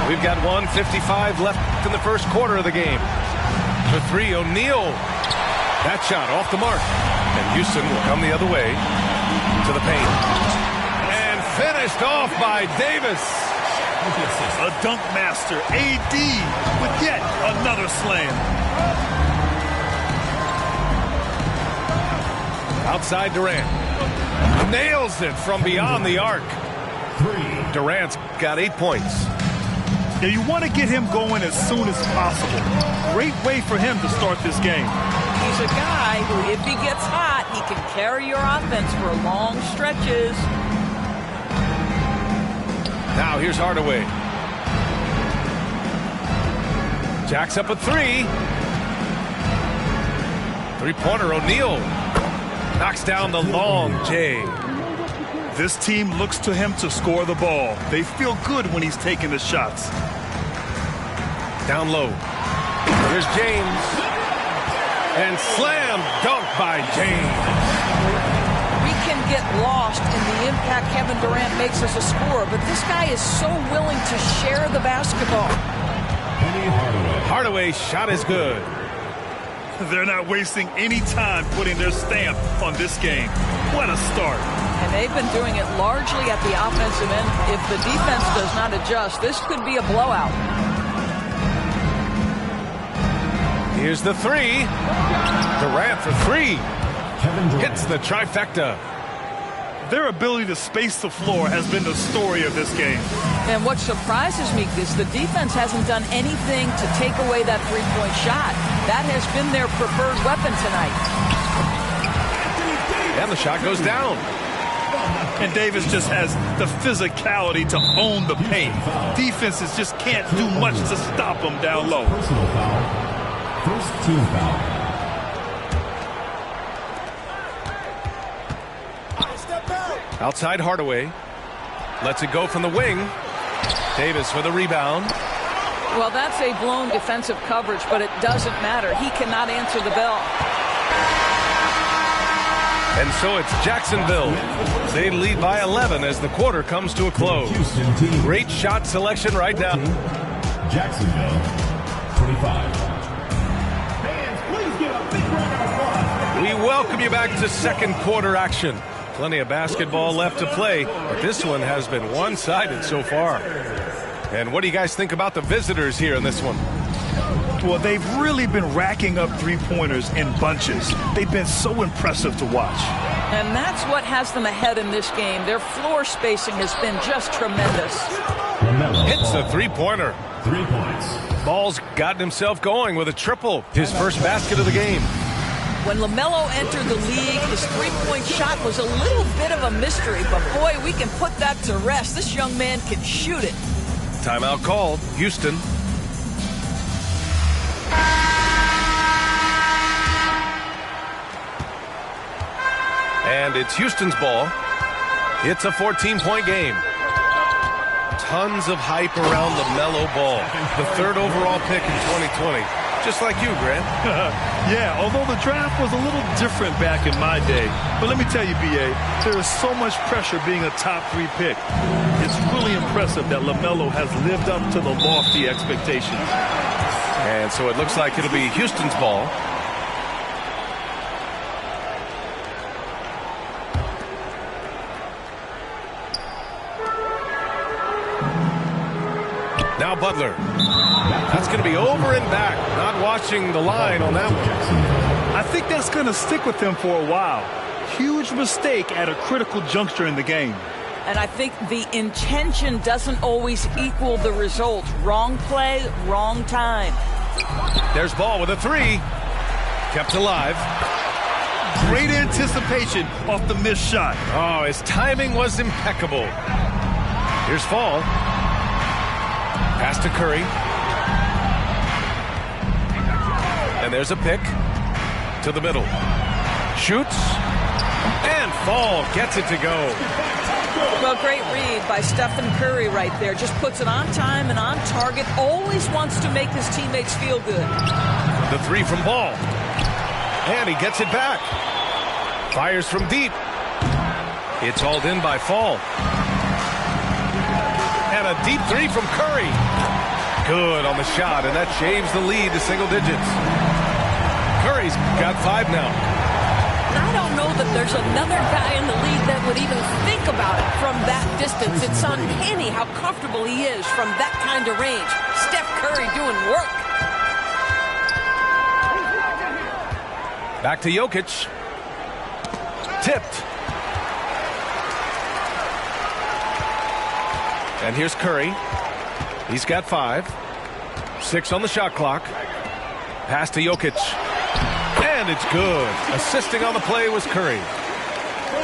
We've got 1:55 left in the first quarter of the game. The 3, O'Neal. That shot off the mark. And Houston will come the other way to the paint. And finished off by Davis. A dunk master, AD, with yet another slam. Outside Durant. Nails it from beyond the arc. Durant's got 8 points. Now you want to get him going as soon as possible. Great way for him to start this game. He's a guy who, if he gets hot, he can carry your offense for long stretches. Now here's Hardaway. Jacks up a 3. Three-pointer, O'Neal. Knocks down the long J. This team looks to him to score the ball. They feel good when he's taking the shots. Down low. Here's James. And slam dunk by James. We can get lost in the impact Kevin Durant makes as a scorer, but this guy is so willing to share the basketball. Hardaway's shot is good. They're not wasting any time putting their stamp on this game. What a start. And they've been doing it largely at the offensive end. If the defense does not adjust, this could be a blowout. Here's the 3. Durant for 3. Hits the trifecta. Their ability to space the floor has been the story of this game. And what surprises me is the defense hasn't done anything to take away that three-point shot. That has been their preferred weapon tonight. And the shot goes down. And Davis just has the physicality to own the paint. Defenses just can't do much to stop him down low. Personal foul. First team foul. Outside Hardaway. Lets it go from the wing. Davis for the rebound. Well, that's a blown defensive coverage, but it doesn't matter. He cannot answer the bell. And so it's Jacksonville. They lead by 11 as the quarter comes to a close. Great shot selection right now. Jacksonville, 25. We welcome you back to second quarter action. Plenty of basketball left to play, but this one has been one-sided so far. And what do you guys think about the visitors here in this one? Well, they've really been racking up three-pointers in bunches. They've been so impressive to watch. And that's what has them ahead in this game. Their floor spacing has been just tremendous. Hits a three-pointer. 3 points. Ball's gotten himself going with a triple. His first basket of the game. When LaMelo entered the league, his three-point shot was a little bit of a mystery, but boy, we can put that to rest. This young man can shoot it. Timeout called. Houston. And it's Houston's ball. It's a 14-point game. Tons of hype around LaMelo Ball, the third overall pick in 2020. just like you, Grant. Yeah, although the draft was a little different back in my day. But let me tell you, B.A., there is so much pressure being a top 3 pick. It's really impressive that LaMelo has lived up to the lofty expectations. And so it looks like it'll be Houston's ball. Now Butler. That's going to be over and back. Not watching the line on that one. I think that's going to stick with him for a while. Huge mistake at a critical juncture in the game. And I think the intention doesn't always equal the result. Wrong play, wrong time. There's Ball with a 3. Kept alive. Great anticipation off the missed shot. Oh, his timing was impeccable. Here's Fall. Pass to Curry. And there's a pick to the middle. Shoots. And Fall gets it to go. Well, great read by Stephen Curry right there. Just puts it on time and on target. Always wants to make his teammates feel good. The 3 from Ball. And he gets it back. Fires from deep. It's hauled in by Fall. And a deep 3 from Curry. Good on the shot, and that shaves the lead to single digits. Curry's got 5 now. I don't know that there's another guy in the league that would even think about it from that distance. It's uncanny how comfortable he is from that kind of range. Steph Curry doing work. Back to Jokic. Tipped. And here's Curry. He's got 5. 6 on the shot clock. Pass to Jokic. And it's good. Assisting on the play was Curry.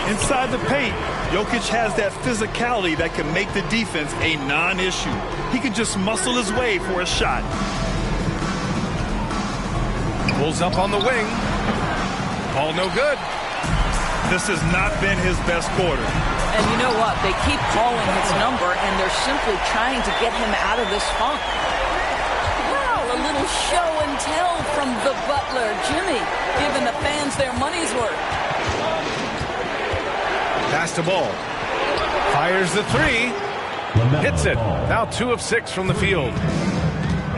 Inside the paint, Jokic has that physicality that can make the defense a non-issue. He can just muscle his way for a shot. Pulls up on the wing. Ball no good. This has not been his best quarter. And you know what? They keep calling his number, and they're simply trying to get him out of this funk. Well, a little show and tell from the Butler. Jimmy giving the fans their money's worth. Pass to Ball. Fires the 3. Hits it. Now 2 of 6 from the field.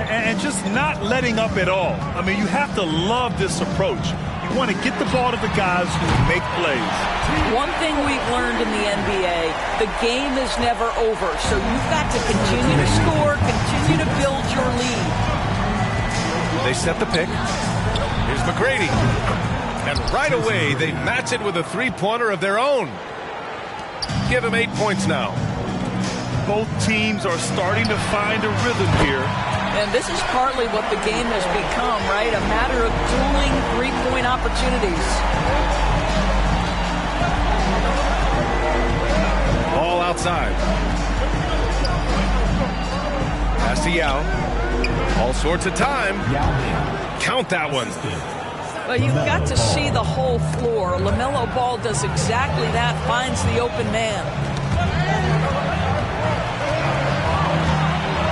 And just not letting up at all. I mean, you have to love this approach. You want to get the ball to the guys who make plays. One thing we've learned in the NBA, the game is never over. So you've got to continue to score, continue to build your lead. They set the pick. Here's McGrady. And right away, they match it with a 3-pointer of their own. Give him 8 points now. Both teams are starting to find a rhythm here. And this is partly what the game has become, right? A matter of dueling 3-point opportunities. Ball outside. Pass to Yao. All sorts of time. Count that one. Well, you've got to see the whole floor. LaMelo Ball does exactly that, finds the open man.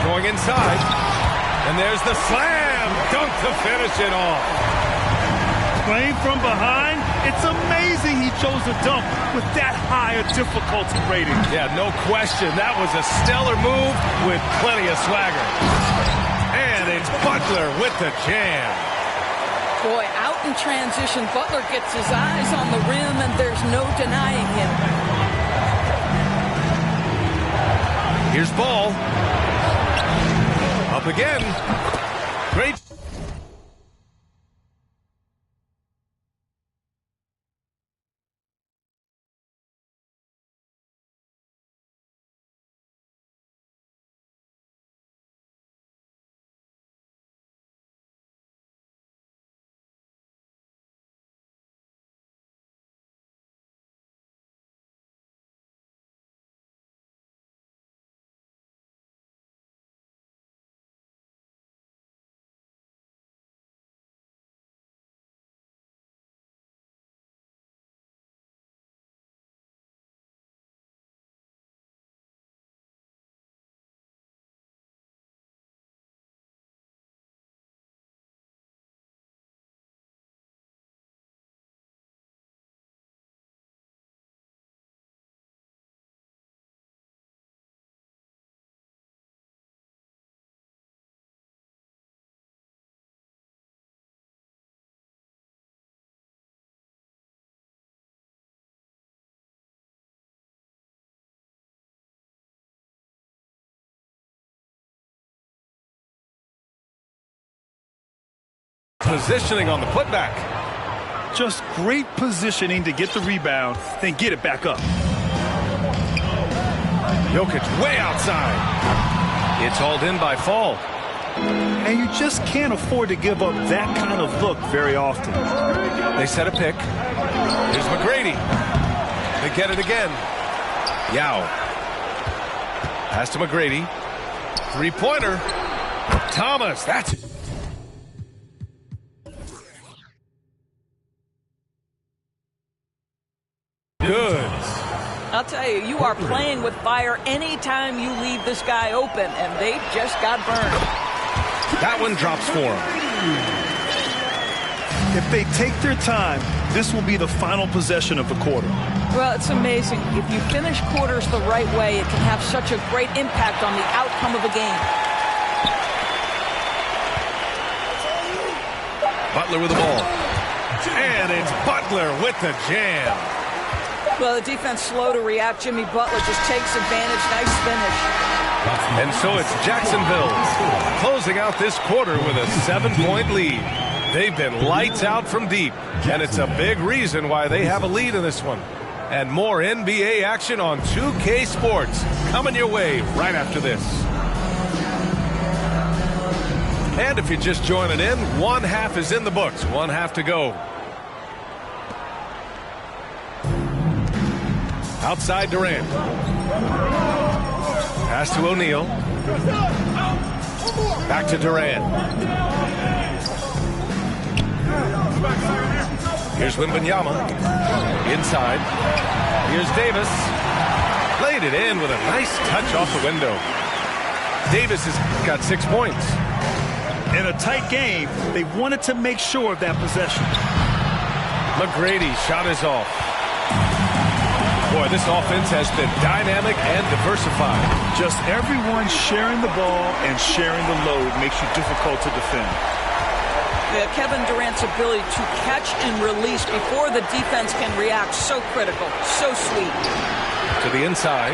Going inside. And there's the slam dunk to finish it off. Playing from behind, it's amazing he chose a dunk with that high a difficulty rating. Yeah, no question. That was a stellar move with plenty of swagger. And it's Butler with the jam. Boy, out in transition, Butler gets his eyes on the rim, and there's no denying him. Here's Ball. Up again. Great positioning on the putback. Just great positioning to get the rebound, then get it back up. Jokic way outside. It's hauled in by Fall. And you just can't afford to give up that kind of look very often. They set a pick. Here's McGrady. They get it again. Yao. Pass to McGrady. Three-pointer. Thomas. That's it. Good. I'll tell you, you are playing with fire anytime you leave this guy open, and they just got burned. That one drops for him. If they take their time, this will be the final possession of the quarter. Well, it's amazing. If you finish quarters the right way, it can have such a great impact on the outcome of a game. Butler with the ball. And it's Butler with the jam. Well, the defense slow to react. Jimmy Butler just takes advantage. Nice finish. And so it's Jacksonville closing out this quarter with a 7-point lead. They've been lights out from deep, and it's a big reason why they have a lead in this one. And more NBA action on 2K Sports coming your way right after this. And if you're just joining in, one half is in the books, one half to go. Outside Durant. Pass to O'Neal. Back to Durant. Here's Wembanyama. Inside. Here's Davis. Laid it in with a nice touch off the window. Davis has got 6 points. In a tight game, they wanted to make sure of that possession. McGrady shot is off. Boy, this offense has been dynamic and diversified. Just everyone sharing the ball and sharing the load makes you difficult to defend. Yeah, Kevin Durant's ability to catch and release before the defense can react, so critical, so sweet. To the inside.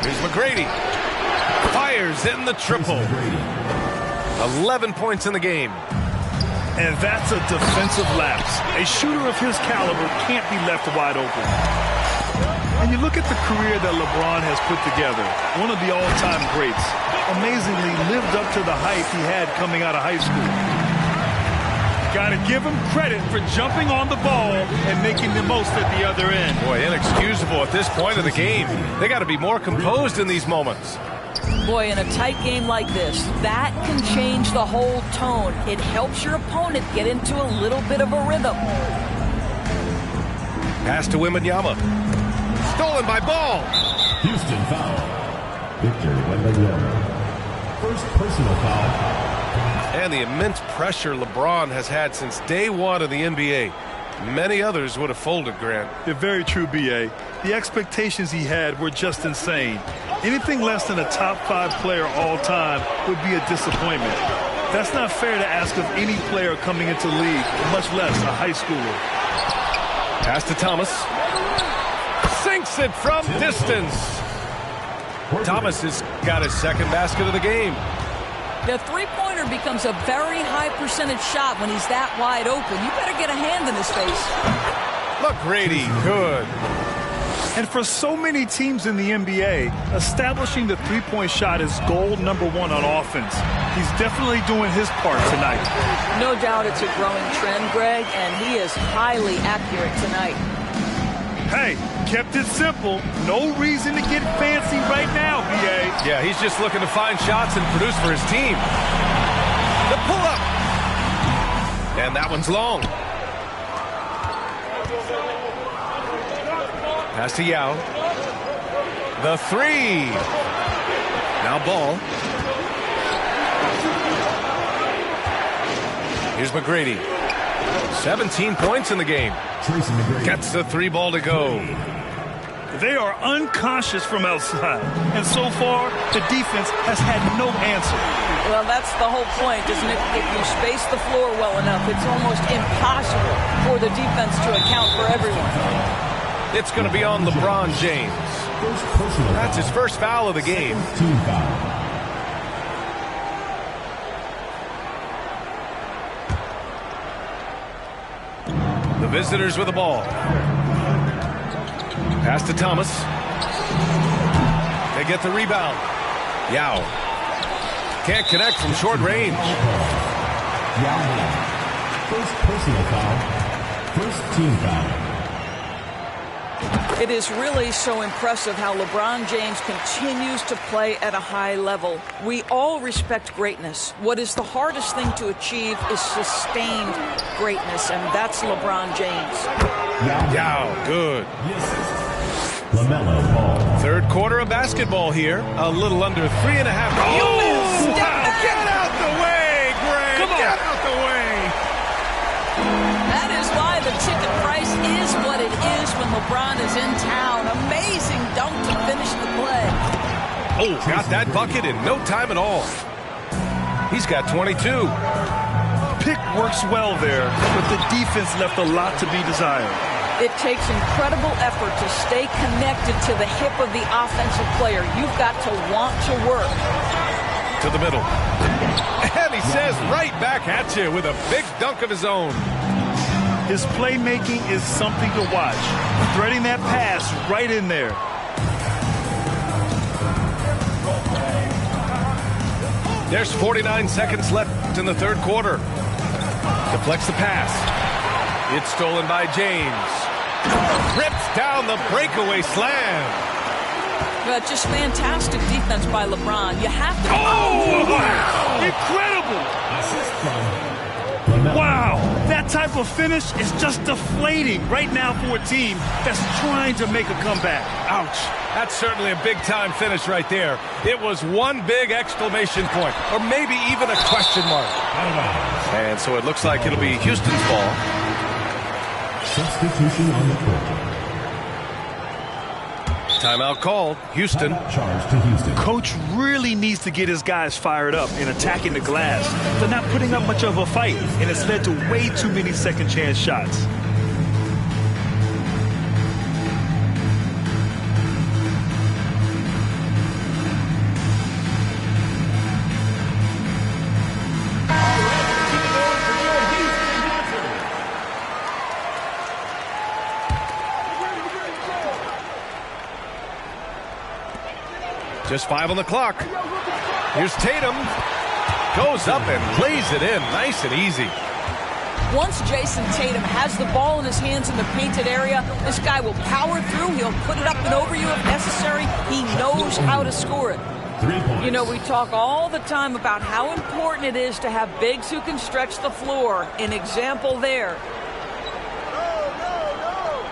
Here's McGrady. Fires in the triple. 11 points in the game. And that's a defensive lapse. A shooter of his caliber can't be left wide open. And you look at the career that LeBron has put together, one of the all-time greats, amazingly lived up to the hype he had coming out of high school. Got to give him credit for jumping on the ball and making the most at the other end. Boy, inexcusable at this point of the game. They got to be more composed in these moments. Boy, in a tight game like this, that can change the whole tone. It helps your opponent get into a little bit of a rhythm. Pass to Wembanyama. Stolen by Ball. Houston foul. Victor Wembanyama. First personal foul. And the immense pressure LeBron has had since day one of the NBA. Many others would have folded, Grant. They're very true, B.A. The expectations he had were just insane. Anything less than a top 5 player all time would be a disappointment. That's not fair to ask of any player coming into the league, much less a high schooler. Pass to Thomas. Sinks it from distance. Thomas has got his second basket of the game. The three-pointer becomes a very high percentage shot when he's that wide open. You better get a hand in his face. McGrady, good. And for so many teams in the NBA, establishing the three-point shot is goal number 1 on offense. He's definitely doing his part tonight. No doubt it's a growing trend, Greg, and he is highly accurate tonight. Hey, kept it simple. No reason to get fancy right now, B.A. Yeah, he's just looking to find shots and produce for his team. The pull-up. And that one's long. Pass to Yao. The three. Now Ball. Here's McGrady. 17 points in the game. Gets the 3 ball to go. They are unconscious from outside. And so far, the defense has had no answer. Well, that's the whole point, isn't it? If you space the floor well enough, it's almost impossible for the defense to account for everyone. It's going to be on LeBron James. That's his first foul of the game. visitors with the ball. Pass to Thomas. They get the rebound. Yao. Can't connect from short range. First personal foul. First team foul. It is really so impressive how LeBron James continues to play at a high level. We all respect greatness. What is the hardest thing to achieve is sustained greatness, and that's LeBron James. Yao, good. LaMelo Ball. Third quarter of basketball here. A little under 3.5. Oh, wow. Get out the way, Greg. Come on. Get out the way. That is why the ticket price is what it is when LeBron is in town. Amazing dunk to finish the play. Oh, got that bucket in no time at all. He's got 22. Pick works well there, but the defense left a lot to be desired. It takes incredible effort to stay connected to the hip of the offensive player. You've got to want to work. To the middle. And he says right back at you with a big dunk of his own. His playmaking is something to watch. Threading that pass right in there. There's 49 seconds left in the third quarter. Deflects the pass. It's stolen by James. Rips down the breakaway slam. Just fantastic defense by LeBron. You have to... Oh, wow! Incredible! Wow! That type of finish is just deflating right now for a team that's trying to make a comeback. Ouch. That's certainly a big-time finish right there. It was one big exclamation point, or maybe even a question mark. And so it looks like it'll be Houston's ball. Substitution on the court. Timeout called. Houston. Charge to Houston. Coach really needs to get his guys fired up and attacking the glass. They're not putting up much of a fight, and it's led to way too many second-chance shots. Just 5 on the clock. Here's Tatum. Goes up and lays it in. Nice and easy. Once Jason Tatum has the ball in his hands in the painted area, this guy will power through. He'll put it up and over you if necessary. He knows how to score it. You know, we talk all the time about how important it is to have bigs who can stretch the floor. An example there.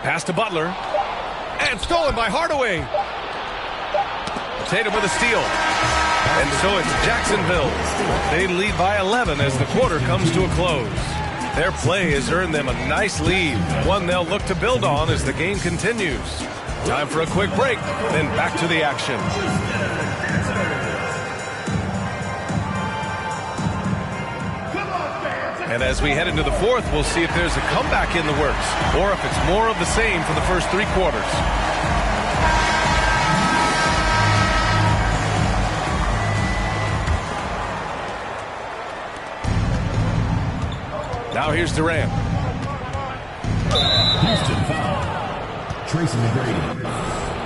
Pass to Butler. And stolen by Hardaway. Tatum with a steal. And so it's Jacksonville. They lead by 11 as the quarter comes to a close. Their play has earned them a nice lead, one they'll look to build on as the game continues. Time for a quick break, then back to the action. And as we head into the fourth, we'll see if there's a comeback in the works or if it's more of the same for the first 3 quarters. Now here's Durant. Houston foul. Tracy McGrady.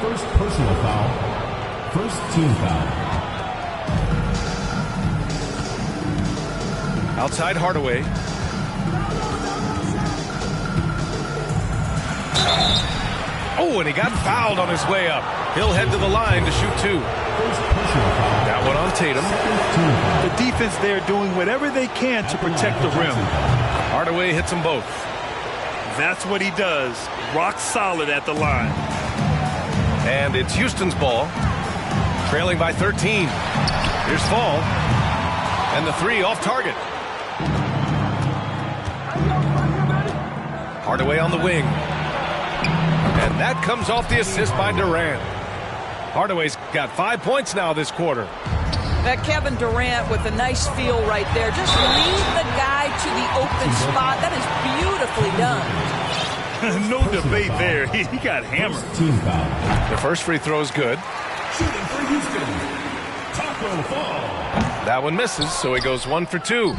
First personal foul. First team foul. Outside Hardaway. Oh, and he got fouled on his way up. He'll head to the line to shoot 2. That one on Tatum. The defense there doing whatever they can to protect the rim. Hardaway hits them both. That's what he does. Rock solid at the line. And it's Houston's ball. Trailing by 13. Here's Fall. And the 3 off target. Hardaway on the wing. And that comes off the assist by Durant. Hardaway's got 5 points now this quarter. That Kevin Durant with a nice feel right there. Just lead the guy to the open spot. That is beautifully done. No debate there. He got hammered. Team foul. The first free throw is good. Shooting for Houston. Taco Fall. That one misses, so he goes 1 for 2.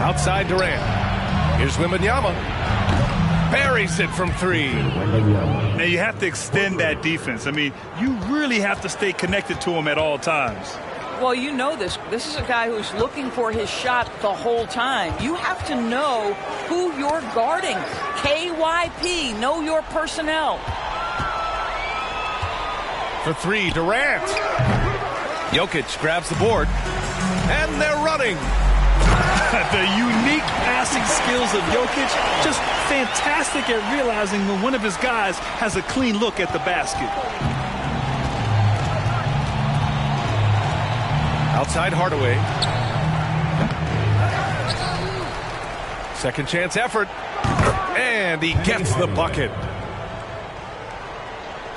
Outside Durant. Here's Wembanyama. Buries it from 3. Now you have to extend that defense. I mean, you really have to stay connected to him at all times. Well, you know this. This is a guy who's looking for his shot the whole time. You have to know who you're guarding. KYP, know your personnel. For 3, Durant. Jokic grabs the board. And they're running. The unique passing skills of Jokic, just fantastic at realizing when one of his guys has a clean look at the basket. Outside Hardaway. Second chance effort. And he gets the bucket.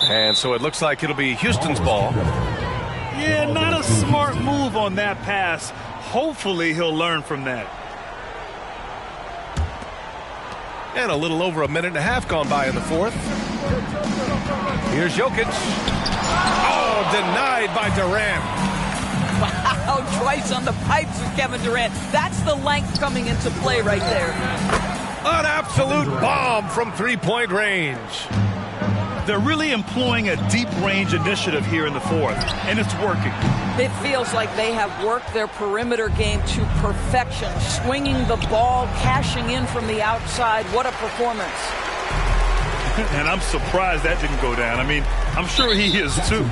And so it looks like it'll be Houston's ball. Yeah, not a smart move on that pass. Hopefully he'll learn from that. And a little over a minute and a half gone by in the fourth. Here's Jokic. Oh, denied by Durant. Wow, twice on the pipes with Kevin Durant. That's the length coming into play right there. An absolute bomb from three-point range. They're really employing a deep range initiative here in the fourth, and it's working. It feels like they have worked their perimeter game to perfection, swinging the ball, cashing in from the outside. What a performance. And I'm surprised that didn't go down. I mean, I'm sure he is too.